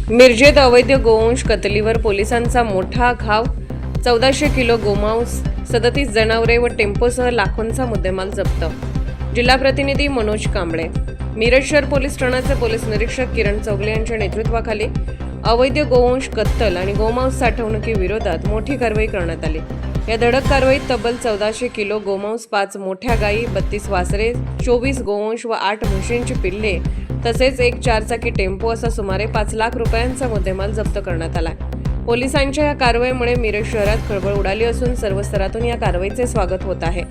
मिरजेत अवैध गोवंश कतलीवर पोलिसांचा मोठा घाव. 1400 किलो गोमांस, 37 जनावरे व टेम्पोसह लाखोंचा मुद्देमाल जप्त. जिल्हा प्रतिनिधी मनोज कांबळे. मिरज शहर पोलीस ठाण्याचे पोलीस निरीक्षक किरण चौगले यांच्या नेतृत्वाखाली अवैध गोवंश कत्तल आणि गोमांस साठवणुकीविरोधात मोठी कारवाई करण्यात आली. या धडक कारवाईत तब्बल 1400 किलो गोमांस, 5 मोठ्या गायी, 32 वासरे, 24 गोवंश व 8 म्हशींची पिल्ले तसेच एक 4-चाकी टेम्पो असा सुमारे 5 लाख रुपयांचा मुद्देमाल जप्त करण्यात आला. पोलिसांच्या या कारवाईमुळे मिरज शहरात खळबळ उडाली असून सर्व स्तरातून या कारवाईचे स्वागत होत आहे.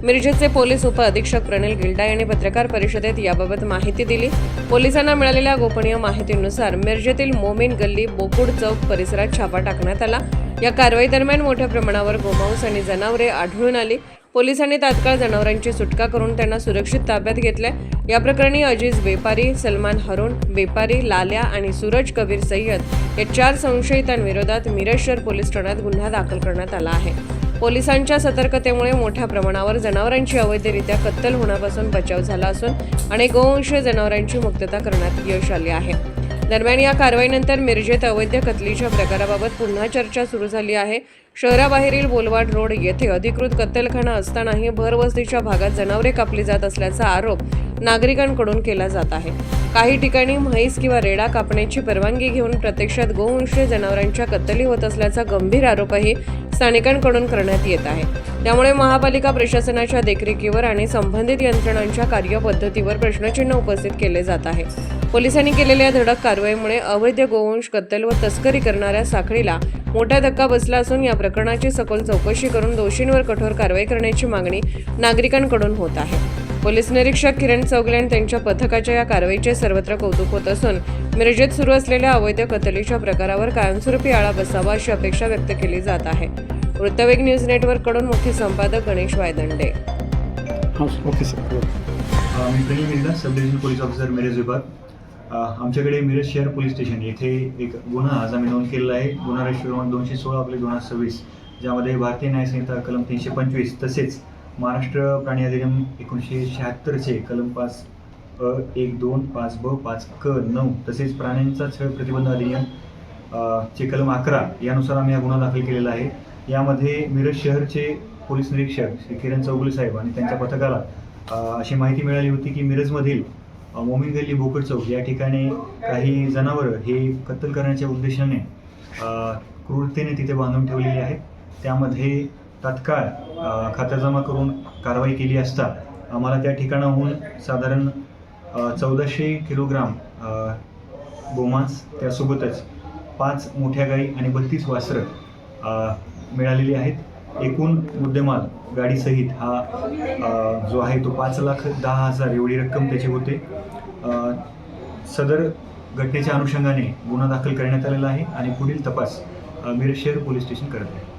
मिरजेचे पोलीस उपअधीक्षक प्रणिल गिल्डा यांनी पत्रकार परिषदेत याबाबत माहिती दिली. पोलिसांना मिळालेल्या गोपनीय माहितीनुसार मिरजेतील मोमीन गल्ली, बोकुड चौक परिसरात छापा टाकण्यात आला. या कारवाई दरम्यान मोठ्या प्रमाणावर गोमांस आणि जनावरे आढळून आली. पोलिसांनी तात्काळ जनावरांची सुटका करून त्यांना सुरक्षित ताब्यात घेतले. या प्रकरणी अजीज बेपारी, सलमान हरून बेपारी, लाल्या आणि सूरज कबीर सय्यद या 4 संशयितांविरोधात मिरज शहर पोलीस ठाण्यात गुन्हा दाखल करण्यात आला आहे. पोलिसांच्या सतर्कतेमुळे मोठ्या प्रमाणावर जनावरांची अवैधरित्या कत्तल होण्यापासून बचाव झाला असून अनेक गोवंशीय जनावरांची मुक्तता करण्यात यश आले आहे. दरम्यान या कारवाईनंतर मिरजेत अवैध कत्तलीच्या प्रकाराबाबत पुन्हा चर्चा सुरू झाली आहे. शहराबाहेरील बोलवाड रोड येथे अधिकृत कत्तलखाना असतानाही भरवस्तीच्या भागात जनावरे कापली जात असल्याचा आरोप नागरिकांकडून केला जात आहे. काही ठिकाणी म्हैस किंवा रेडा कापण्याची परवानगी घेऊन प्रत्यक्षात गोवंशीय जनावरांच्या कत्तली होत असल्याचा गंभीर आरोपही स्थानिकांकडून करण्यात येत आहे. त्यामुळे महापालिका प्रशासनाच्या देखरेखीवर आणि संबंधित यंत्रणांच्या कार्यपद्धतीवर प्रश्नचिन्ह उपस्थित केले जात आहे. पोलिसांनी केलेल्या धडक कारवाईमुळे अवैध गोवंश कत्तल व तस्करी करणाऱ्या साखळीला मोठा धक्का बसला असून या प्रकरणाची सखोल चौकशी करून दोषींवर कठोर कारवाई करण्याची मागणी नागरिकांकडून होत आहे. पोलीस निरीक्षक किरण चौगले आणि त्यांच्या पथकाच्या या कारवाईचे सर्वत्र कौतुक होत असून मिरजेत सुरू असलेल्या अवैध कत्तलीच्या प्रकारावर कायमस्वरूपी आळा बसावा अशी अपेक्षा व्यक्त केली जात आहे. वृत्तवेग न्यूज नेटवर्ककडून मुख्य संपादक गणेश वायदंडे. मी प्रणिल गिल्डा, सब डिव्हिजन पोलीस ऑफिसर मिरज विभाग. आमच्याकडे मिरज शहर पोलीस स्टेशन येथे एक गुन्हा आज आम्ही नोंद केलेला आहे. गुन्हा रजिस्टर क्रमांक 216/2026, ज्यामध्ये भारतीय न्याय संहिता कलम 325 तसेच महाराष्ट्र प्राणी अधिनियम 1976चे कलम 5(1)(2), 5(ब), 5(क)(9) तसेच प्राण्यांचा छळ प्रतिबंध अधिनियम चे कलम 11 यानुसार आम्ही हा गुन्हा दाखल केलेला आहे. यामध्ये मिरज शहरचे पोलीस निरीक्षक श्री किरण चौगले साहेब आणि त्यांच्या पथकाला अशी माहिती मिळाली होती की मिरजमधील मोमीन गल्ली, बोकड चौक या ठिकाणी काही जनावरं हे कत्तल करण्याच्या उद्देशाने क्रूरतेने तिथे बांधून ठेवलेली आहेत. त्यामध्ये तात्काळ खातरजमा करून कारवाई केली असता आम्हाला त्या ठिकाणाहून साधारण 1400 किलोग्राम गोमांस, त्यासोबतच 5 मोठ्या गाई आणि 32 वासरं मिळालेली आहेत. एकूण मुद्देमाल गाडीसहित हा जो आहे तो 5,10,000 एवढी रक्कम त्याची होते. सदर घटनेच्या अनुषंगाने गुन्हा दाखल करण्यात आलेला आहे आणि पुढील तपास मिरज शहर पोलीस स्टेशन करत आहे.